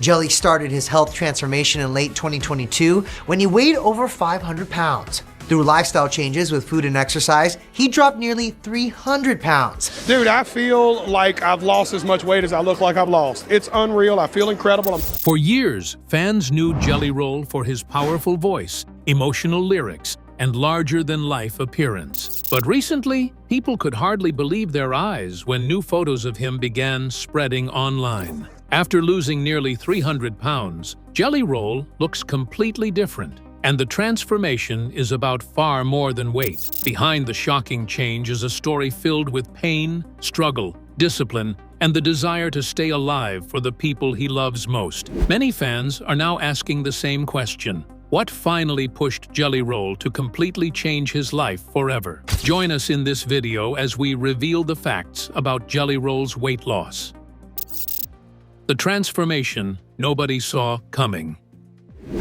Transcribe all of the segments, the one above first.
Jelly started his health transformation in late 2022 when he weighed over 500 pounds. Through lifestyle changes with food and exercise, he dropped nearly 300 pounds. Dude, I feel like I've lost as much weight as I look like I've lost. It's unreal. I feel incredible. For years, fans knew Jelly Roll for his powerful voice, emotional lyrics, and larger-than-life appearance. But recently, people could hardly believe their eyes when new photos of him began spreading online. After losing nearly 300 pounds, Jelly Roll looks completely different. And the transformation is about far more than weight. Behind the shocking change is a story filled with pain, struggle, discipline, and the desire to stay alive for the people he loves most. Many fans are now asking the same question. What finally pushed Jelly Roll to completely change his life forever? Join us in this video as we reveal the facts about Jelly Roll's weight loss. The transformation nobody saw coming.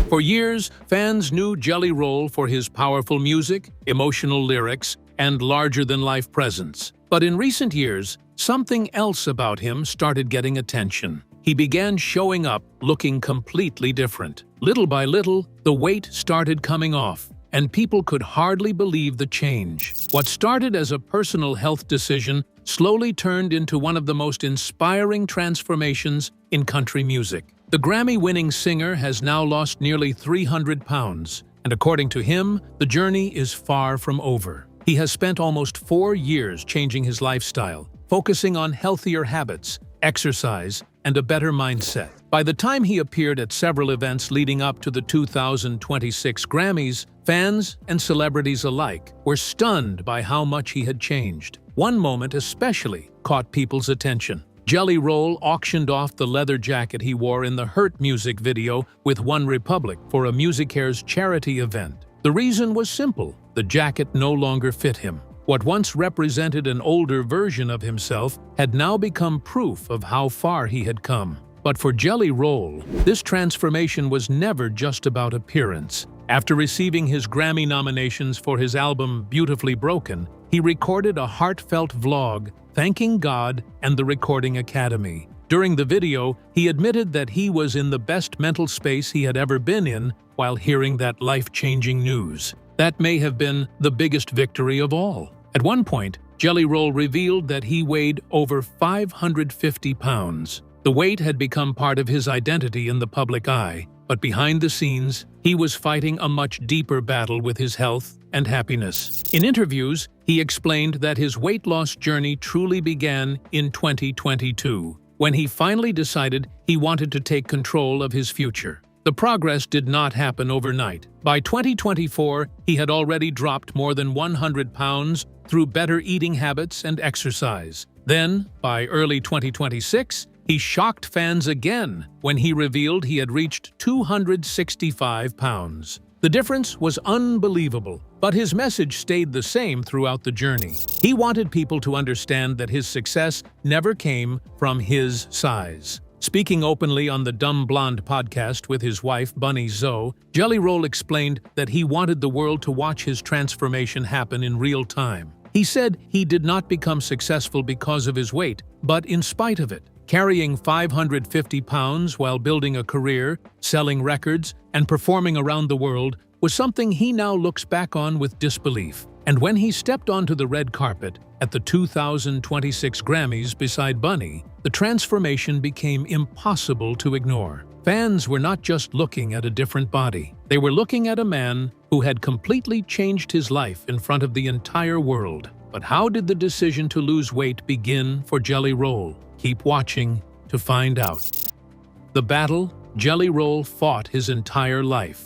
For years, fans knew Jelly Roll for his powerful music, emotional lyrics, and larger-than-life presence. But in recent years, something else about him started getting attention. He began showing up looking completely different. Little by little, the weight started coming off, and people could hardly believe the change. What started as a personal health decision slowly turned into one of the most inspiring transformations in country music. The Grammy-winning singer has now lost nearly 300 pounds, and according to him, the journey is far from over. He has spent almost 4 years changing his lifestyle, focusing on healthier habits, exercise, and a better mindset. By the time he appeared at several events leading up to the 2026 Grammys, fans and celebrities alike were stunned by how much he had changed. One moment especially caught people's attention. Jelly Roll auctioned off the leather jacket he wore in the Hurt music video with OneRepublic for a MusiCares charity event. The reason was simple: the jacket no longer fit him. What once represented an older version of himself had now become proof of how far he had come. But for Jelly Roll, this transformation was never just about appearance. After receiving his Grammy nominations for his album Beautifully Broken, he recorded a heartfelt vlog thanking God and the Recording Academy. During the video, he admitted that he was in the best mental space he had ever been in while hearing that life-changing news. That may have been the biggest victory of all. At one point, Jelly Roll revealed that he weighed over 550 pounds. The weight had become part of his identity in the public eye, but behind the scenes, he was fighting a much deeper battle with his health and happiness. In interviews, he explained that his weight loss journey truly began in 2022, when he finally decided he wanted to take control of his future. The progress did not happen overnight. By 2024, he had already dropped more than 100 pounds through better eating habits and exercise. Then, by early 2026, he shocked fans again when he revealed he had reached 265 pounds. The difference was unbelievable, but his message stayed the same throughout the journey. He wanted people to understand that his success never came from his size. Speaking openly on the Dumb Blonde podcast with his wife, Bunny Zoe, Jelly Roll explained that he wanted the world to watch his transformation happen in real time. He said he did not become successful because of his weight, but in spite of it. Carrying 550 pounds while building a career, selling records, and performing around the world was something he now looks back on with disbelief. And when he stepped onto the red carpet at the 2026 Grammys beside Bunny, the transformation became impossible to ignore. Fans were not just looking at a different body. They were looking at a man who had completely changed his life in front of the entire world. But how did the decision to lose weight begin for Jelly Roll? Keep watching to find out. The battle Jelly Roll fought his entire life.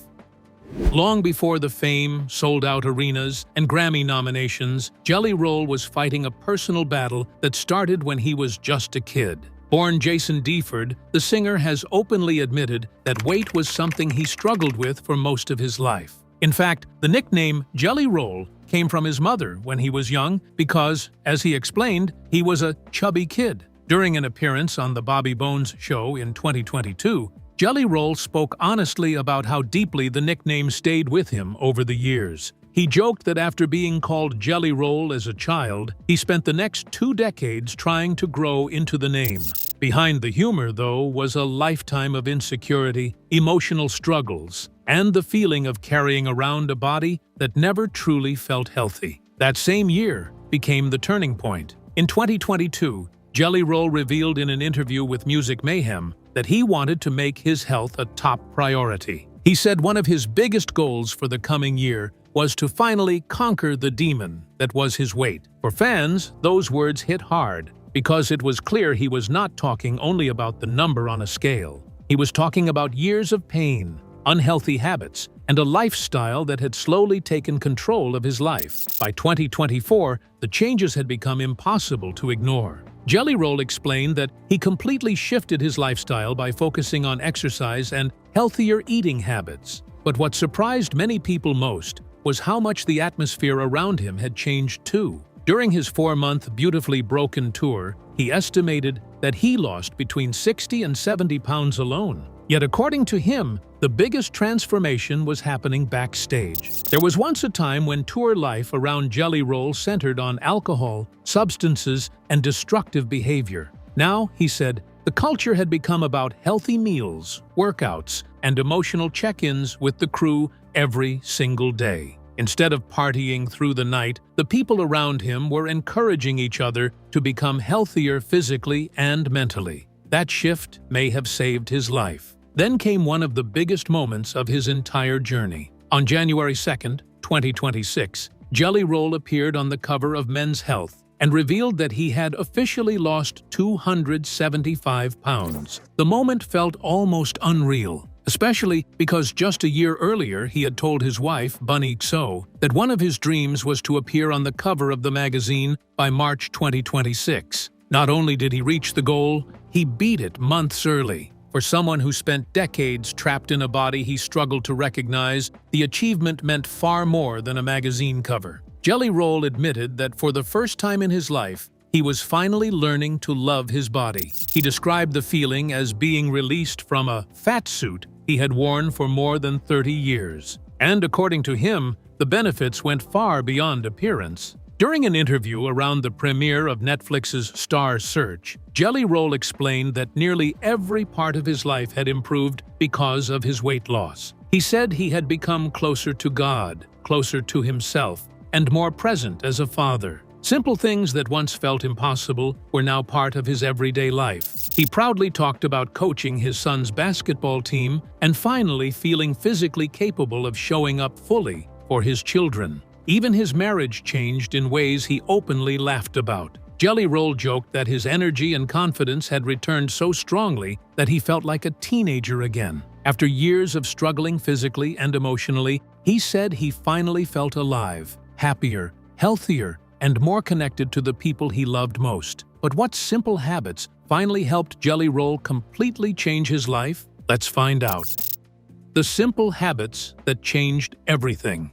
Long before the fame, sold-out arenas, and Grammy nominations, Jelly Roll was fighting a personal battle that started when he was just a kid. Born Jason Deford, the singer has openly admitted that weight was something he struggled with for most of his life. In fact, the nickname Jelly Roll came from his mother when he was young because, as he explained, he was a chubby kid. During an appearance on The Bobby Bones Show in 2022, Jelly Roll spoke honestly about how deeply the nickname stayed with him over the years. He joked that after being called Jelly Roll as a child, he spent the next 2 decades trying to grow into the name. Behind the humor, though, was a lifetime of insecurity, emotional struggles, and the feeling of carrying around a body that never truly felt healthy. That same year became the turning point. In 2022, Jelly Roll revealed in an interview with Music Mayhem that he wanted to make his health a top priority. He said one of his biggest goals for the coming year was to finally conquer the demon that was his weight. For fans, those words hit hard, because it was clear he was not talking only about the number on a scale. He was talking about years of pain, unhealthy habits, and a lifestyle that had slowly taken control of his life. By 2024, the changes had become impossible to ignore. Jelly Roll explained that he completely shifted his lifestyle by focusing on exercise and healthier eating habits. But what surprised many people most was how much the atmosphere around him had changed too. During his 4-month Beautifully Broken tour, he estimated that he lost between 60 and 70 pounds alone. Yet according to him, the biggest transformation was happening backstage. There was once a time when tour life around Jelly Roll centered on alcohol, substances, and destructive behavior. Now, he said, the culture had become about healthy meals, workouts, and emotional check-ins with the crew every single day. Instead of partying through the night, the people around him were encouraging each other to become healthier physically and mentally. That shift may have saved his life. Then came one of the biggest moments of his entire journey. On January 2nd, 2026, Jelly Roll appeared on the cover of Men's Health and revealed that he had officially lost 275 pounds. The moment felt almost unreal, especially because just a year earlier he had told his wife, Bunny Xo, that one of his dreams was to appear on the cover of the magazine by March 2026. Not only did he reach the goal, he beat it months early. For someone who spent decades trapped in a body he struggled to recognize, the achievement meant far more than a magazine cover. Jelly Roll admitted that for the first time in his life, he was finally learning to love his body. He described the feeling as being released from a fat suit he had worn for more than 30 years. And according to him, the benefits went far beyond appearance. During an interview around the premiere of Netflix's Star Search, Jelly Roll explained that nearly every part of his life had improved because of his weight loss. He said he had become closer to God, closer to himself, and more present as a father. Simple things that once felt impossible were now part of his everyday life. He proudly talked about coaching his son's basketball team and finally feeling physically capable of showing up fully for his children. Even his marriage changed in ways he openly laughed about. Jelly Roll joked that his energy and confidence had returned so strongly that he felt like a teenager again. After years of struggling physically and emotionally, he said he finally felt alive, happier, healthier, and more connected to the people he loved most. But what simple habits finally helped Jelly Roll completely change his life? Let's find out. The simple habits that changed everything.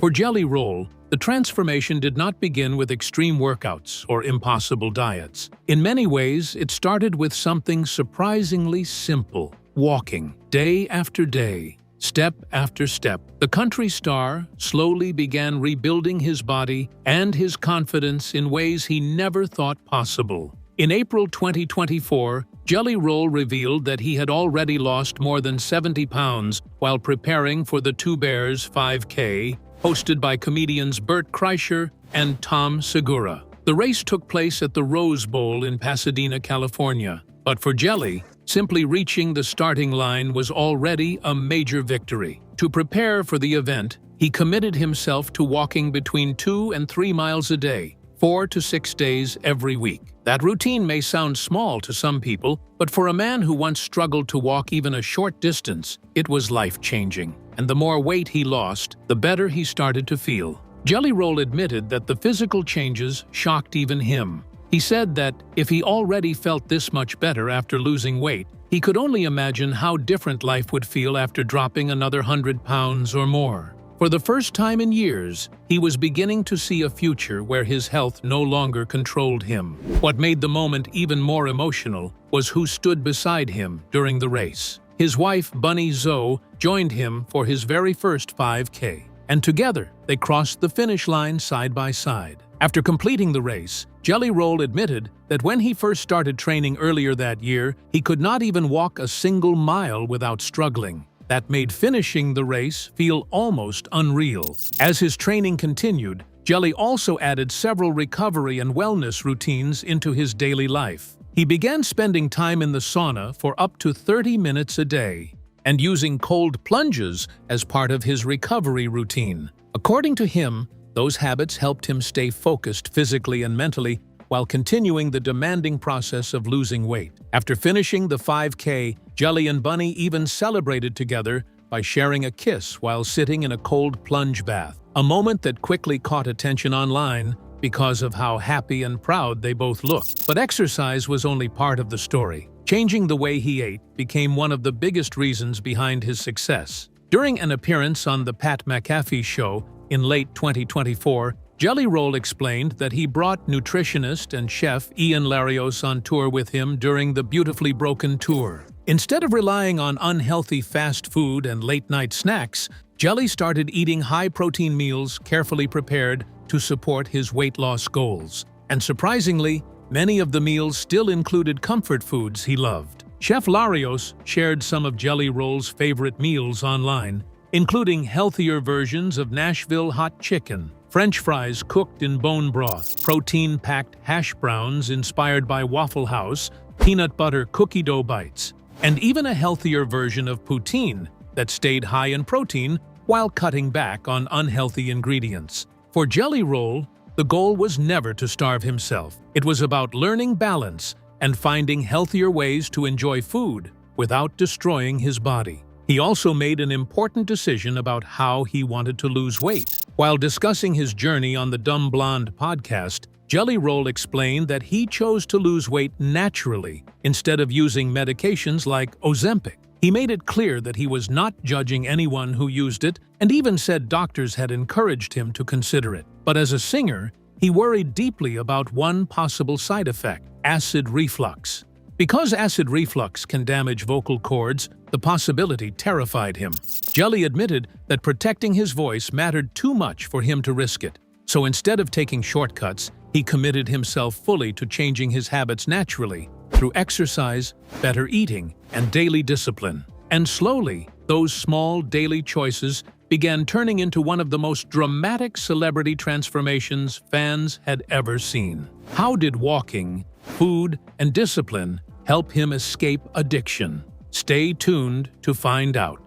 For Jelly Roll, the transformation did not begin with extreme workouts or impossible diets. In many ways, it started with something surprisingly simple: walking, day after day, step after step. The country star slowly began rebuilding his body and his confidence in ways he never thought possible. In April 2024, Jelly Roll revealed that he had already lost more than 70 pounds while preparing for the Two Bears 5K, hosted by comedians Bert Kreischer and Tom Segura. The race took place at the Rose Bowl in Pasadena, California. But for Jelly, simply reaching the starting line was already a major victory. To prepare for the event, he committed himself to walking between 2 and 3 miles a day, 4 to 6 days every week. That routine may sound small to some people, but for a man who once struggled to walk even a short distance, it was life-changing. And the more weight he lost, the better he started to feel. Jelly Roll admitted that the physical changes shocked even him. He said that if he already felt this much better after losing weight, he could only imagine how different life would feel after dropping another 100 pounds or more. For the first time in years, he was beginning to see a future where his health no longer controlled him. What made the moment even more emotional was who stood beside him during the race. His wife, Bunny Xo, joined him for his very first 5K. and together they crossed the finish line side by side. After completing the race, Jelly Roll admitted that when he first started training earlier that year, he could not even walk a single mile without struggling. That made finishing the race feel almost unreal. As his training continued, Jelly also added several recovery and wellness routines into his daily life. He began spending time in the sauna for up to 30 minutes a day and using cold plunges as part of his recovery routine. According to him, those habits helped him stay focused physically and mentally while continuing the demanding process of losing weight. After finishing the 5K, Jelly and Bunny even celebrated together by sharing a kiss while sitting in a cold plunge bath, a moment that quickly caught attention online because of how happy and proud they both looked. But exercise was only part of the story. Changing the way he ate became one of the biggest reasons behind his success. During an appearance on The Pat McAfee Show in late 2024, Jelly Roll explained that he brought nutritionist and chef Ian Larios on tour with him during the Beautifully Broken tour. Instead of relying on unhealthy fast food and late-night snacks, Jelly started eating high-protein meals carefully prepared to support his weight loss goals. And surprisingly, many of the meals still included comfort foods he loved. Chef Larios shared some of Jelly Roll's favorite meals online, including healthier versions of Nashville hot chicken, French fries cooked in bone broth, protein-packed hash browns inspired by Waffle House, peanut butter cookie dough bites, and even a healthier version of poutine that stayed high in protein while cutting back on unhealthy ingredients. For Jelly Roll, the goal was never to starve himself. It was about learning balance and finding healthier ways to enjoy food without destroying his body. He also made an important decision about how he wanted to lose weight. While discussing his journey on the Dumb Blonde podcast, Jelly Roll explained that he chose to lose weight naturally instead of using medications like Ozempic. He made it clear that he was not judging anyone who used it and even said doctors had encouraged him to consider it. But as a singer, he worried deeply about one possible side effect: acid reflux. Because acid reflux can damage vocal cords, the possibility terrified him. Jelly admitted that protecting his voice mattered too much for him to risk it. So instead of taking shortcuts, he committed himself fully to changing his habits naturally, through exercise, better eating, and daily discipline. And slowly, those small daily choices began turning into one of the most dramatic celebrity transformations fans had ever seen. How did walking, food, and discipline help him escape addiction? Stay tuned to find out.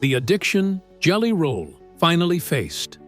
The addiction Jelly Roll finally faced.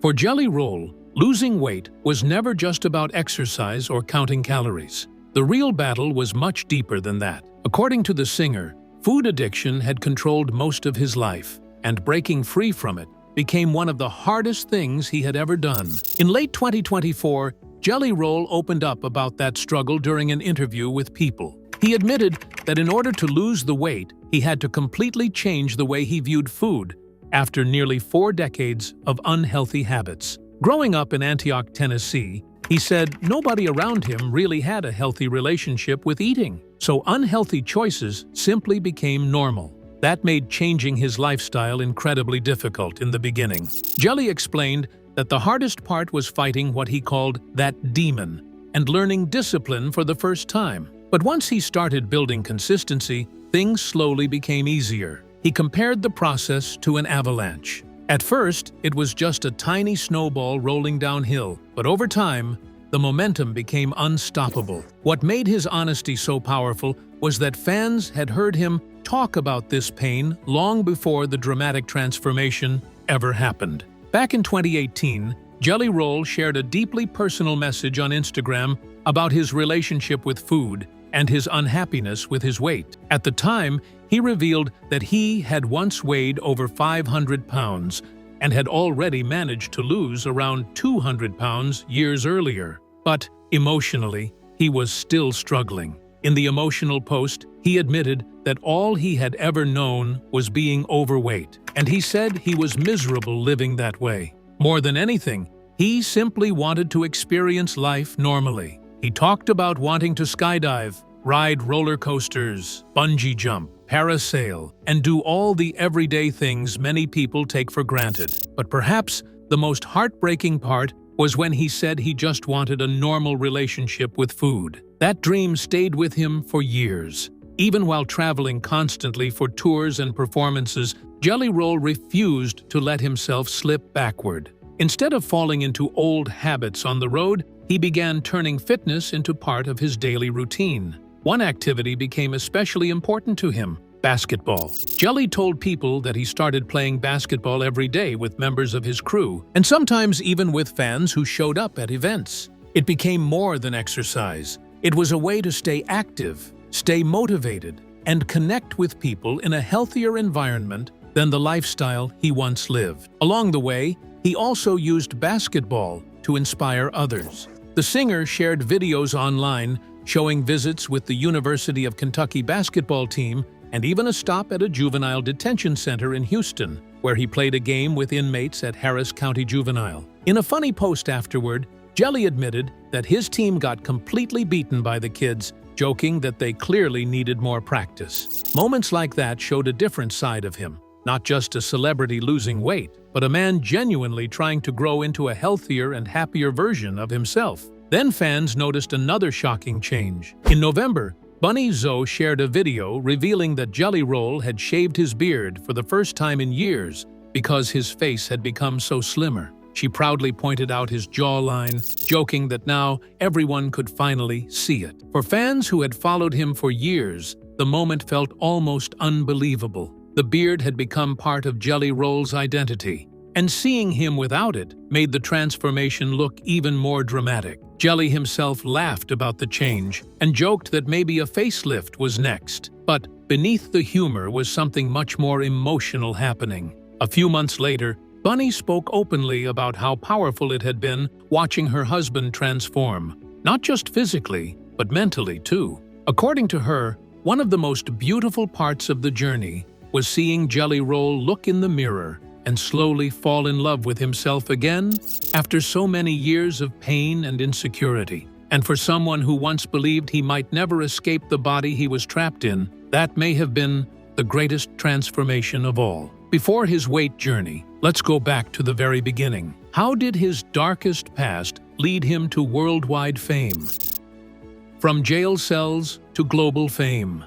For Jelly Roll, losing weight was never just about exercise or counting calories. The real battle was much deeper than that. According to the singer, food addiction had controlled most of his life, and breaking free from it became one of the hardest things he had ever done. In late 2024, Jelly Roll opened up about that struggle during an interview with People. He admitted that in order to lose the weight, he had to completely change the way he viewed food after nearly 4 decades of unhealthy habits. Growing up in Antioch, Tennessee, he said nobody around him really had a healthy relationship with eating, so unhealthy choices simply became normal. That made changing his lifestyle incredibly difficult in the beginning. Jelly explained that the hardest part was fighting what he called that demon and learning discipline for the first time. But once he started building consistency, things slowly became easier. He compared the process to an avalanche. At first, it was just a tiny snowball rolling downhill, but over time, the momentum became unstoppable. What made his honesty so powerful was that fans had heard him talk about this pain long before the dramatic transformation ever happened. Back in 2018, Jelly Roll shared a deeply personal message on Instagram about his relationship with food and his unhappiness with his weight. At the time, he revealed that he had once weighed over 500 pounds and had already managed to lose around 200 pounds years earlier. But emotionally, he was still struggling. In the emotional post, he admitted that all he had ever known was being overweight, and he said he was miserable living that way. More than anything, he simply wanted to experience life normally. He talked about wanting to skydive, ride roller coasters, bungee jump, parasail, and do all the everyday things many people take for granted. But perhaps the most heartbreaking part was when he said he just wanted a normal relationship with food. That dream stayed with him for years. Even while traveling constantly for tours and performances, Jelly Roll refused to let himself slip backward. Instead of falling into old habits on the road, he began turning fitness into part of his daily routine. One activity became especially important to him: basketball. Jelly told people that he started playing basketball every day with members of his crew, and sometimes even with fans who showed up at events. It became more than exercise. It was a way to stay active, stay motivated, and connect with people in a healthier environment than the lifestyle he once lived. Along the way, he also used basketball to inspire others. The singer shared videos online showing visits with the University of Kentucky basketball team and even a stop at a juvenile detention center in Houston, where he played a game with inmates at Harris County Juvenile. In a funny post afterward, Jelly admitted that his team got completely beaten by the kids, joking that they clearly needed more practice. Moments like that showed a different side of him, not just a celebrity losing weight, but a man genuinely trying to grow into a healthier and happier version of himself. Then fans noticed another shocking change. In November, Bunny Zoe shared a video revealing that Jelly Roll had shaved his beard for the first time in years because his face had become so slimmer. She proudly pointed out his jawline, joking that now everyone could finally see it. For fans who had followed him for years, the moment felt almost unbelievable. The beard had become part of Jelly Roll's identity, and seeing him without it made the transformation look even more dramatic. Jelly himself laughed about the change and joked that maybe a facelift was next. But beneath the humor was something much more emotional happening. A few months later, Bunny spoke openly about how powerful it had been watching her husband transform, not just physically, but mentally too. According to her, one of the most beautiful parts of the journey was seeing Jelly Roll look in the mirror and slowly fall in love with himself again after so many years of pain and insecurity. And for someone who once believed he might never escape the body he was trapped in, that may have been the greatest transformation of all. Before his weight journey, let's go back to the very beginning. How did his darkest past lead him to worldwide fame? From jail cells to global fame.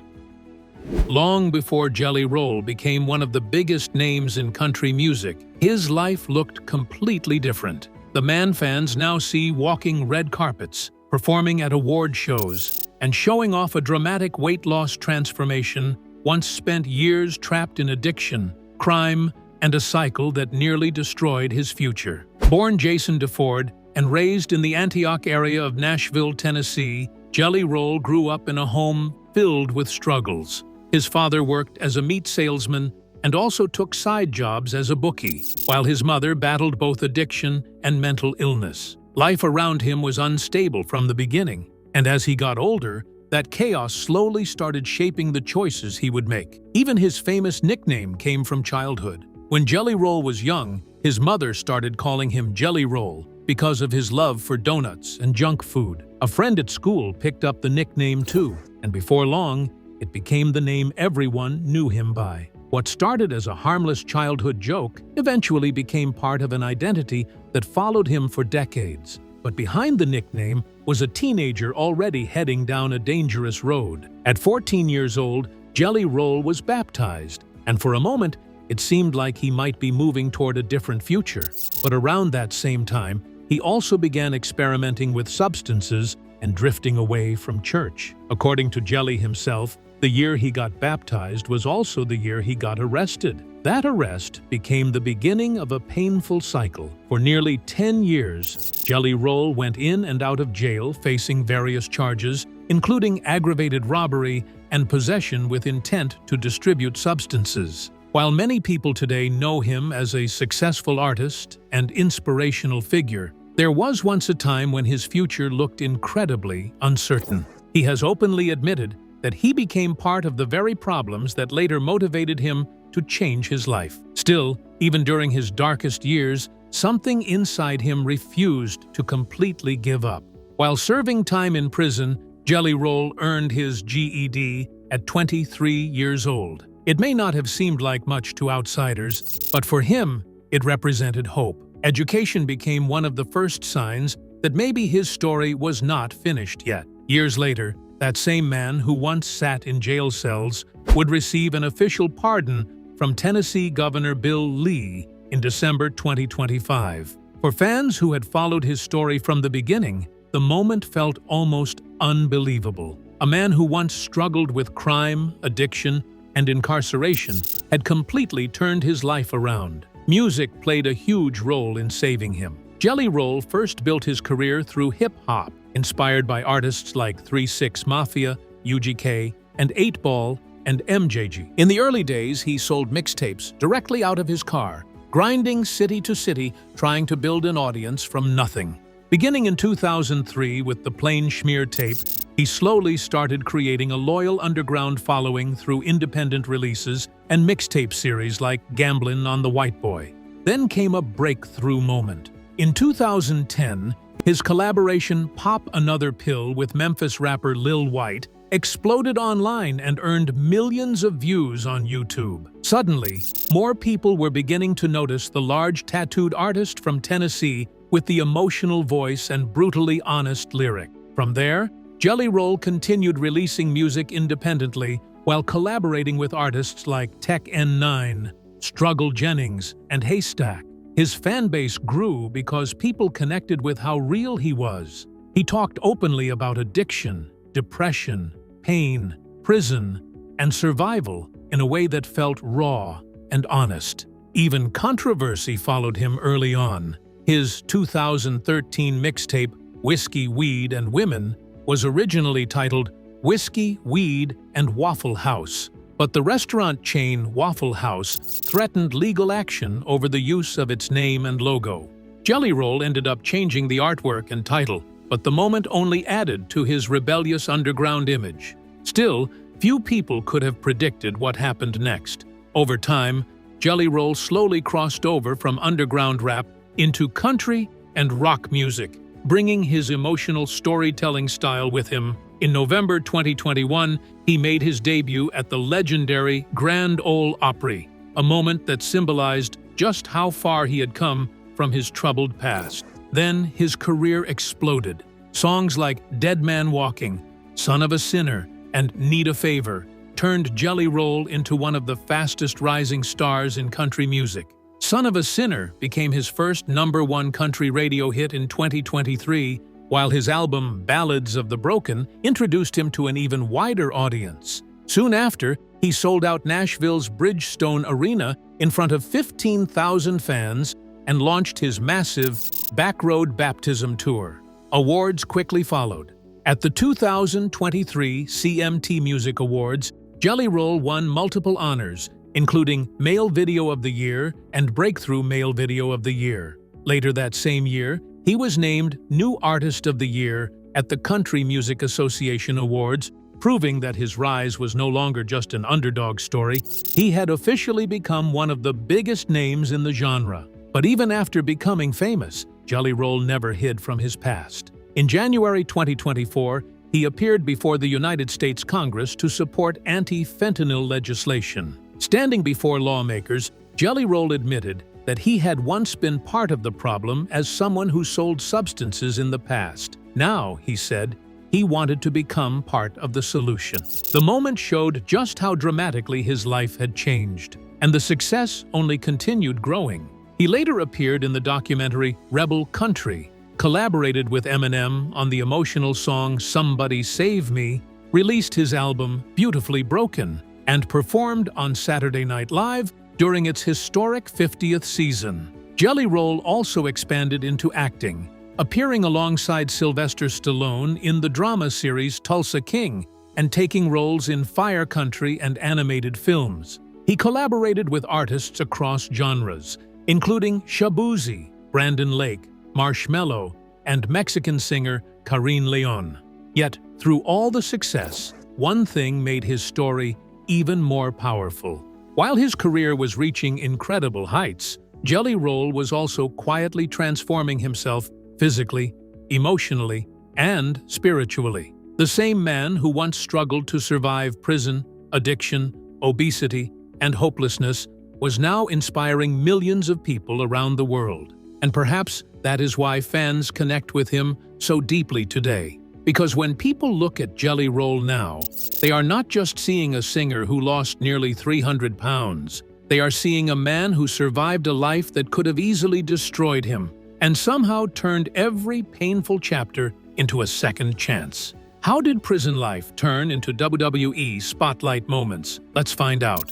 Long before Jelly Roll became one of the biggest names in country music, his life looked completely different. The man fans now see walking red carpets, performing at award shows, and showing off a dramatic weight loss transformation once spent years trapped in addiction, crime, and a cycle that nearly destroyed his future. Born Jason DeFord and raised in the Antioch area of Nashville, Tennessee, Jelly Roll grew up in a home filled with struggles. His father worked as a meat salesman and also took side jobs as a bookie, while his mother battled both addiction and mental illness. Life around him was unstable from the beginning, and as he got older, that chaos slowly started shaping the choices he would make. Even his famous nickname came from childhood. When Jelly Roll was young, his mother started calling him Jelly Roll because of his love for donuts and junk food. A friend at school picked up the nickname too, and before long, it became the name everyone knew him by. What started as a harmless childhood joke eventually became part of an identity that followed him for decades. But behind the nickname was a teenager already heading down a dangerous road. At 14 years old, Jelly Roll was baptized, and for a moment, it seemed like he might be moving toward a different future. But around that same time, he also began experimenting with substances and drifting away from church. According to Jelly himself, the year he got baptized was also the year he got arrested. That arrest became the beginning of a painful cycle. For nearly 10 years, Jelly Roll went in and out of jail facing various charges, including aggravated robbery and possession with intent to distribute substances. While many people today know him as a successful artist and inspirational figure, there was once a time when his future looked incredibly uncertain. He has openly admitted that he became part of the very problems that later motivated him to change his life. Still, even during his darkest years, something inside him refused to completely give up. While serving time in prison, Jelly Roll earned his GED at 23 years old. It may not have seemed like much to outsiders, but for him, it represented hope. Education became one of the first signs that maybe his story was not finished yet. Years later, that same man who once sat in jail cells would receive an official pardon from Tennessee Governor Bill Lee in December 2025. For fans who had followed his story from the beginning, the moment felt almost unbelievable. A man who once struggled with crime, addiction, and incarceration had completely turned his life around. Music played a huge role in saving him. Jelly Roll first built his career through hip-hop, inspired by artists like 3-6 Mafia, UGK, and 8-Ball, and MJG. In the early days, he sold mixtapes directly out of his car, grinding city to city, trying to build an audience from nothing. Beginning in 2003 with the Plain Schmear tape, he slowly started creating a loyal underground following through independent releases and mixtape series like Gamblin' on the White Boy. Then came a breakthrough moment. In 2010, his collaboration Pop Another Pill with Memphis rapper Lil White exploded online and earned millions of views on YouTube. Suddenly, more people were beginning to notice the large tattooed artist from Tennessee with the emotional voice and brutally honest lyric. From there, Jelly Roll continued releasing music independently while collaborating with artists like Tech N9, Struggle Jennings, and Haystack. His fanbase grew because people connected with how real he was. He talked openly about addiction, depression, pain, prison, and survival in a way that felt raw and honest. Even controversy followed him early on. His 2013 mixtape, Whiskey, Weed, and Women, was originally titled Whiskey, Weed, and Waffle House, but the restaurant chain Waffle House threatened legal action over the use of its name and logo. Jelly Roll ended up changing the artwork and title, but the moment only added to his rebellious underground image. Still, few people could have predicted what happened next. Over time, Jelly Roll slowly crossed over from underground rap into country and rock music, bringing his emotional storytelling style with him. In November 2021, he made his debut at the legendary Grand Ole Opry, a moment that symbolized just how far he had come from his troubled past. Then his career exploded. Songs like Dead Man Walking, Son of a Sinner, and Need a Favor turned Jelly Roll into one of the fastest rising stars in country music. Son of a Sinner became his first #1 country radio hit in 2023, while his album Ballads of the Broken introduced him to an even wider audience. Soon after, he sold out Nashville's Bridgestone Arena in front of 15,000 fans and launched his massive Backroad Baptism Tour. Awards quickly followed. At the 2023 CMT Music Awards, Jelly Roll won multiple honors, including Male Video of the Year and Breakthrough Male Video of the Year. Later that same year, he was named New Artist of the Year at the Country Music Association Awards, proving that his rise was no longer just an underdog story. He had officially become one of the biggest names in the genre. But even after becoming famous, Jelly Roll never hid from his past. In January 2024, he appeared before the United States Congress to support anti-fentanyl legislation. Standing before lawmakers, Jelly Roll admitted that he had once been part of the problem as someone who sold substances in the past. Now, he said, he wanted to become part of the solution. The moment showed just how dramatically his life had changed, and the success only continued growing. He later appeared in the documentary Rebel Country, collaborated with Eminem on the emotional song Somebody Save Me, released his album Beautifully Broken, and performed on Saturday Night Live during its historic 50th season. Jelly Roll also expanded into acting, appearing alongside Sylvester Stallone in the drama series Tulsa King and taking roles in Fire Country and animated films. He collaborated with artists across genres, including Shabuzi, Brandon Lake, Marshmello, and Mexican singer Karin Leon. Yet, through all the success, one thing made his story even more powerful. While his career was reaching incredible heights, Jelly Roll was also quietly transforming himself physically, emotionally, and spiritually. The same man who once struggled to survive prison, addiction, obesity, and hopelessness was now inspiring millions of people around the world. And perhaps that is why fans connect with him so deeply today. Because when people look at Jelly Roll now, they are not just seeing a singer who lost nearly 300 pounds. They are seeing a man who survived a life that could have easily destroyed him and somehow turned every painful chapter into a second chance. How did prison life turn into WWE spotlight moments? Let's find out.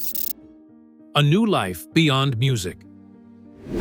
A new life beyond music.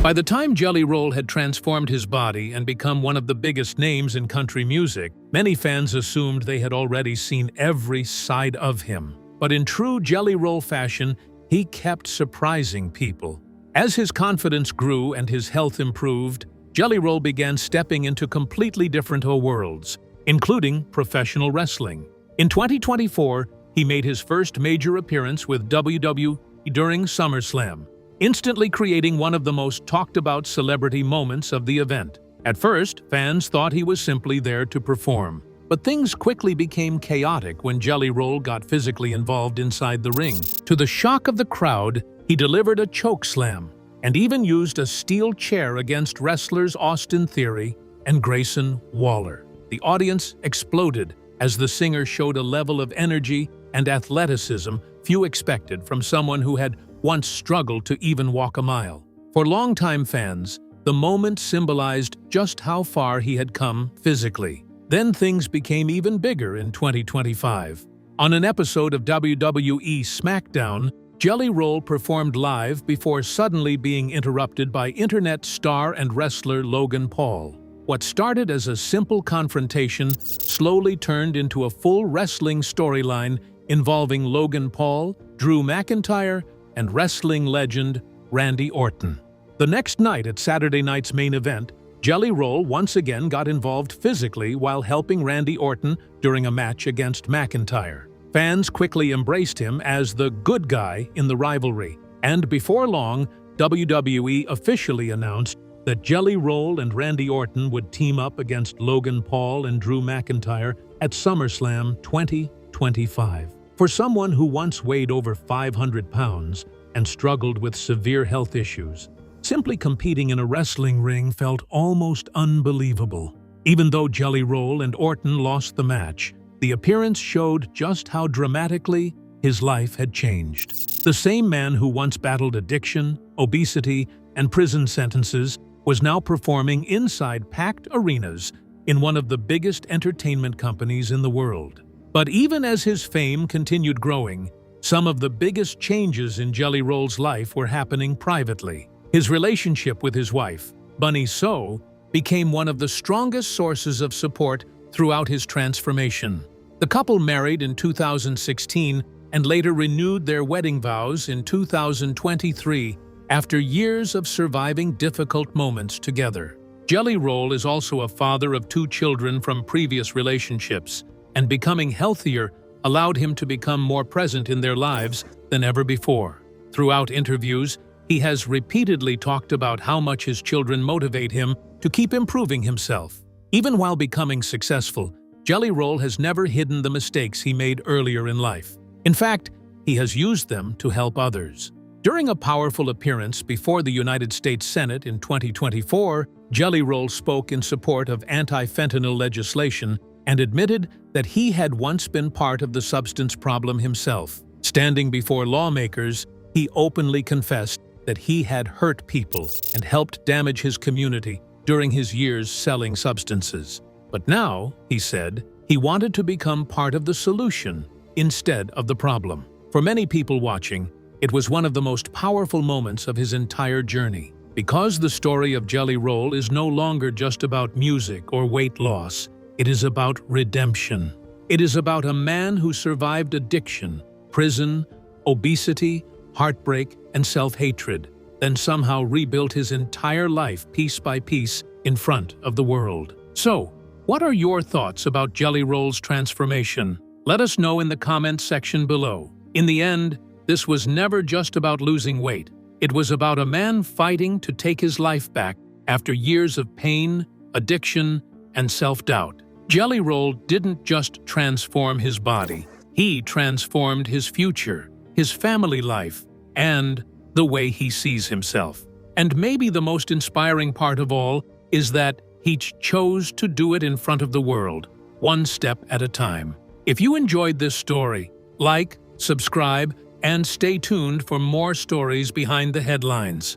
By the time Jelly Roll had transformed his body and become one of the biggest names in country music, many fans assumed they had already seen every side of him. But in true Jelly Roll fashion, he kept surprising people. As his confidence grew and his health improved, Jelly Roll began stepping into completely different worlds, including professional wrestling. In 2024, he made his first major appearance with WWE during SummerSlam, instantly creating one of the most talked-about celebrity moments of the event. At first, fans thought he was simply there to perform. But things quickly became chaotic when Jelly Roll got physically involved inside the ring. To the shock of the crowd, he delivered a chokeslam and even used a steel chair against wrestlers Austin Theory and Grayson Waller. The audience exploded as the singer showed a level of energy and athleticism few expected from someone who had once struggled to even walk a mile. For longtime fans, the moment symbolized just how far he had come physically. Then things became even bigger in 2025. On an episode of WWE SmackDown, Jelly Roll performed live before suddenly being interrupted by internet star and wrestler Logan Paul. What started as a simple confrontation slowly turned into a full wrestling storyline involving Logan Paul, Drew McIntyre, and wrestling legend Randy Orton. The next night at Saturday night's main event, Jelly Roll once again got involved physically while helping Randy Orton during a match against McIntyre. Fans quickly embraced him as the good guy in the rivalry, and before long, WWE officially announced that Jelly Roll and Randy Orton would team up against Logan Paul and Drew McIntyre at SummerSlam 2025. For someone who once weighed over 500 pounds and struggled with severe health issues, simply competing in a wrestling ring felt almost unbelievable. Even though Jelly Roll and Orton lost the match, the appearance showed just how dramatically his life had changed. The same man who once battled addiction, obesity, and prison sentences was now performing inside packed arenas in one of the biggest entertainment companies in the world. But even as his fame continued growing, some of the biggest changes in Jelly Roll's life were happening privately. His relationship with his wife, Bunny So, became one of the strongest sources of support throughout his transformation. The couple married in 2016 and later renewed their wedding vows in 2023 after years of surviving difficult moments together. Jelly Roll is also a father of 2 children from previous relationships, and becoming healthier allowed him to become more present in their lives than ever before. Throughout interviews, he has repeatedly talked about how much his children motivate him to keep improving himself. Even while becoming successful, Jelly Roll has never hidden the mistakes he made earlier in life. In fact, he has used them to help others. During a powerful appearance before the United States Senate in 2024, Jelly Roll spoke in support of anti-fentanyl legislation and admitted that he had once been part of the substance problem himself. Standing before lawmakers, he openly confessed that he had hurt people and helped damage his community during his years selling substances. But now, he said, he wanted to become part of the solution instead of the problem. For many people watching, it was one of the most powerful moments of his entire journey. Because the story of Jelly Roll is no longer just about music or weight loss, it is about redemption. It is about a man who survived addiction, prison, obesity, heartbreak, and self-hatred, then somehow rebuilt his entire life piece by piece in front of the world. So, what are your thoughts about Jelly Roll's transformation? Let us know in the comments section below. In the end, this was never just about losing weight. It was about a man fighting to take his life back after years of pain, addiction, and self-doubt. Jelly Roll didn't just transform his body, he transformed his future, his family life, and the way he sees himself. And maybe the most inspiring part of all is that he chose to do it in front of the world, one step at a time. If you enjoyed this story, like, subscribe, and stay tuned for more stories behind the headlines.